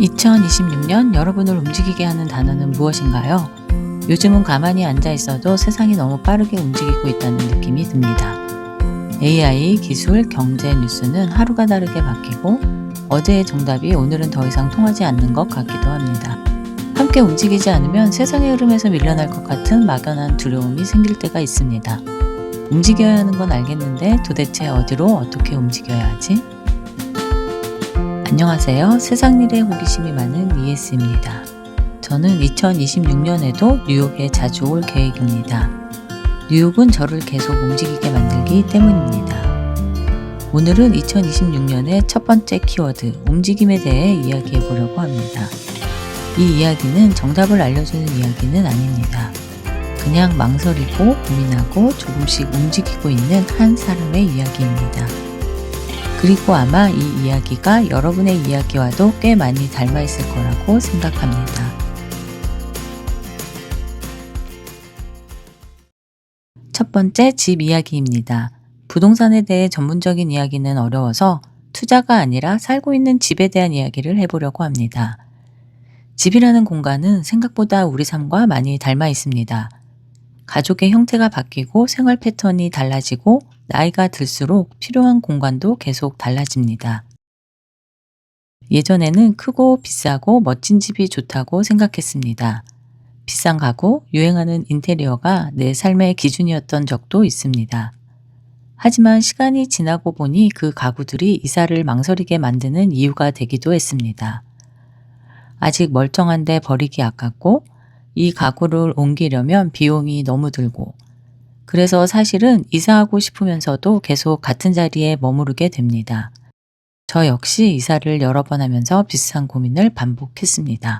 2026년 여러분을 움직이게 하는 단어는 무엇인가요? 요즘은 가만히 앉아 있어도 세상이 너무 빠르게 움직이고 있다는 느낌이 듭니다. AI, 기술, 경제, 뉴스는 하루가 다르게 바뀌고 어제의 정답이 오늘은 더 이상 통하지 않는 것 같기도 합니다. 함께 움직이지 않으면 세상의 흐름에서 밀려날 것 같은 막연한 두려움이 생길 때가 있습니다. 움직여야 하는 건 알겠는데 도대체 어디로 어떻게 움직여야 하지? 안녕하세요. 세상 일에 호기심이 많은 ES입니다. 저는 2026년에도 뉴욕에 자주 올 계획입니다. 뉴욕은 저를 계속 움직이게 만들기 때문입니다. 오늘은 2026년의 첫 번째 키워드, 움직임에 대해 이야기해 보려고 합니다. 이 이야기는 정답을 알려주는 이야기는 아닙니다. 그냥 망설이고 고민하고 조금씩 움직이고 있는 한 사람의 이야기입니다. 그리고 아마 이 이야기가 여러분의 이야기와도 꽤 많이 닮아 있을 거라고 생각합니다. 첫 번째, 집 이야기입니다. 부동산에 대해 전문적인 이야기는 어려워서 투자가 아니라 살고 있는 집에 대한 이야기를 해보려고 합니다. 집이라는 공간은 생각보다 우리 삶과 많이 닮아 있습니다. 가족의 형태가 바뀌고 생활 패턴이 달라지고 나이가 들수록 필요한 공간도 계속 달라집니다. 예전에는 크고 비싸고 멋진 집이 좋다고 생각했습니다. 비싼 가구, 유행하는 인테리어가 내 삶의 기준이었던 적도 있습니다. 하지만 시간이 지나고 보니 그 가구들이 이사를 망설이게 만드는 이유가 되기도 했습니다. 아직 멀쩡한데 버리기 아깝고 이 가구를 옮기려면 비용이 너무 들고 그래서 사실은 이사하고 싶으면서도 계속 같은 자리에 머무르게 됩니다. 저 역시 이사를 여러 번 하면서 비슷한 고민을 반복했습니다.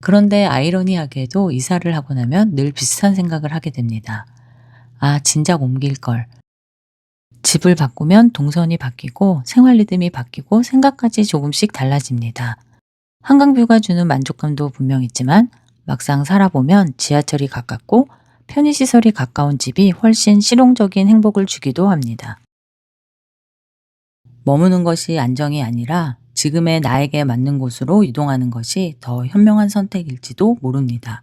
그런데 아이러니하게도 이사를 하고 나면 늘 비슷한 생각을 하게 됩니다. 아, 진작 옮길 걸. 집을 바꾸면 동선이 바뀌고 생활 리듬이 바뀌고 생각까지 조금씩 달라집니다. 한강뷰가 주는 만족감도 분명 있지만 막상 살아보면 지하철이 가깝고 편의시설이 가까운 집이 훨씬 실용적인 행복을 주기도 합니다. 머무는 것이 안정이 아니라 지금의 나에게 맞는 곳으로 이동하는 것이 더 현명한 선택일지도 모릅니다.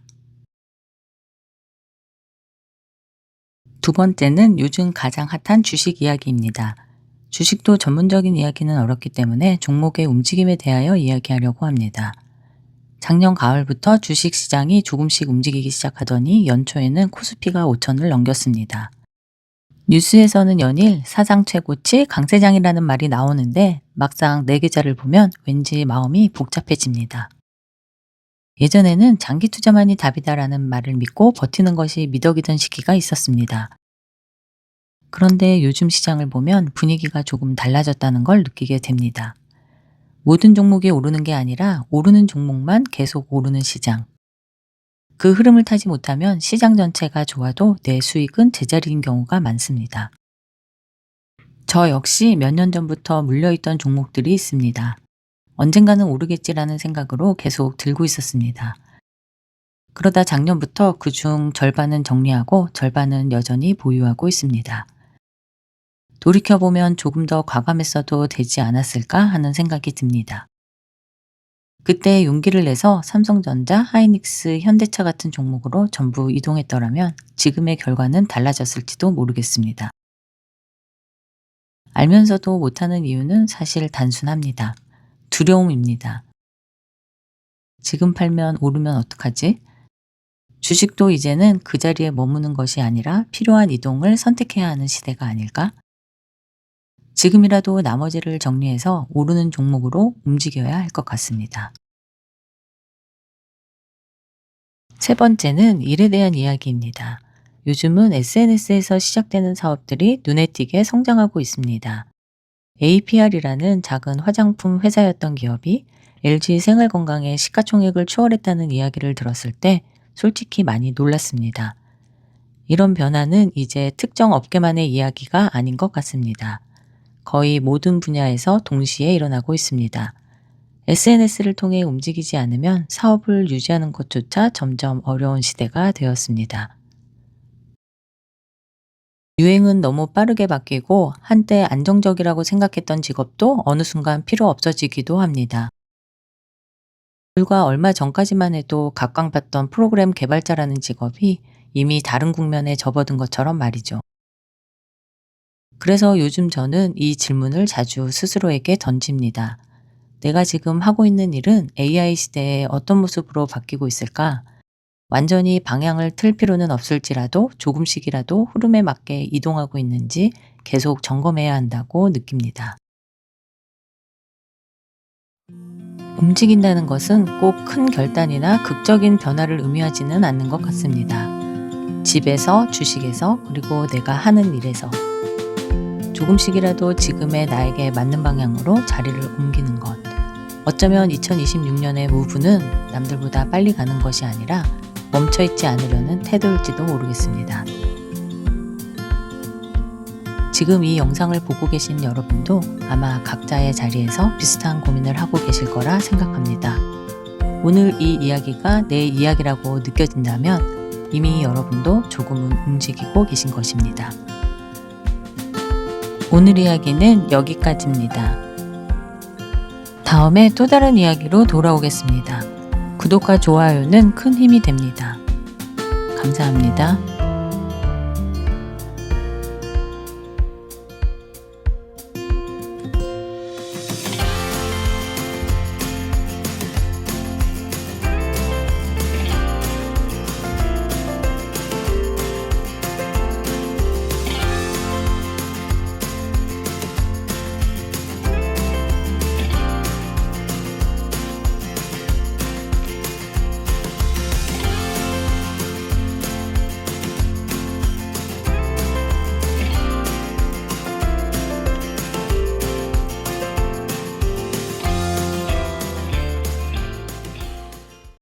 두 번째는 요즘 가장 핫한 주식 이야기입니다. 주식도 전문적인 이야기는 어렵기 때문에 종목의 움직임에 대하여 이야기하려고 합니다. 작년 가을부터 주식 시장이 조금씩 움직이기 시작하더니 연초에는 코스피가 5천을 넘겼습니다. 뉴스에서는 연일 사상 최고치 강세장이라는 말이 나오는데 막상 내 계좌를 보면 왠지 마음이 복잡해집니다. 예전에는 장기 투자만이 답이다라는 말을 믿고 버티는 것이 미덕이던 시기가 있었습니다. 그런데 요즘 시장을 보면 분위기가 조금 달라졌다는 걸 느끼게 됩니다. 모든 종목이 오르는 게 아니라 오르는 종목만 계속 오르는 시장. 그 흐름을 타지 못하면 시장 전체가 좋아도 내 수익은 제자리인 경우가 많습니다. 저 역시 몇 년 전부터 물려있던 종목들이 있습니다. 언젠가는 오르겠지라는 생각으로 계속 들고 있었습니다. 그러다 작년부터 그중 절반은 정리하고 절반은 여전히 보유하고 있습니다. 돌이켜보면 조금 더 과감했어도 되지 않았을까 하는 생각이 듭니다. 그때 용기를 내서 삼성전자, 하이닉스, 현대차 같은 종목으로 전부 이동했더라면 지금의 결과는 달라졌을지도 모르겠습니다. 알면서도 못하는 이유는 사실 단순합니다. 두려움입니다. 지금 팔면 오르면 어떡하지? 주식도 이제는 그 자리에 머무는 것이 아니라 필요한 이동을 선택해야 하는 시대가 아닐까? 지금이라도 나머지를 정리해서 오르는 종목으로 움직여야 할 것 같습니다. 세 번째는 일에 대한 이야기입니다. 요즘은 SNS에서 시작되는 사업들이 눈에 띄게 성장하고 있습니다. APR이라는 작은 화장품 회사였던 기업이 LG 생활건강의 시가총액을 추월했다는 이야기를 들었을 때 솔직히 많이 놀랐습니다. 이런 변화는 이제 특정 업계만의 이야기가 아닌 것 같습니다. 거의 모든 분야에서 동시에 일어나고 있습니다. SNS를 통해 움직이지 않으면 사업을 유지하는 것조차 점점 어려운 시대가 되었습니다. 유행은 너무 빠르게 바뀌고 한때 안정적이라고 생각했던 직업도 어느 순간 필요 없어지기도 합니다. 불과 얼마 전까지만 해도 각광받던 프로그램 개발자라는 직업이 이미 다른 국면에 접어든 것처럼 말이죠. 그래서 요즘 저는 이 질문을 자주 스스로에게 던집니다. 내가 지금 하고 있는 일은 AI 시대에 어떤 모습으로 바뀌고 있을까? 완전히 방향을 틀 필요는 없을지라도 조금씩이라도 흐름에 맞게 이동하고 있는지 계속 점검해야 한다고 느낍니다. 움직인다는 것은 꼭 큰 결단이나 극적인 변화를 의미하지는 않는 것 같습니다. 집에서, 주식에서, 그리고 내가 하는 일에서 조금씩이라도 지금의 나에게 맞는 방향으로 자리를 옮기는 것. 어쩌면 2026년의 무브는 남들보다 빨리 가는 것이 아니라 멈춰있지 않으려는 태도일지도 모르겠습니다. 지금 이 영상을 보고 계신 여러분도 아마 각자의 자리에서 비슷한 고민을 하고 계실 거라 생각합니다. 오늘 이 이야기가 내 이야기라고 느껴진다면 이미 여러분도 조금은 움직이고 계신 것입니다. 오늘 이야기는 여기까지입니다. 다음에 또 다른 이야기로 돌아오겠습니다. 구독과 좋아요는 큰 힘이 됩니다. 감사합니다.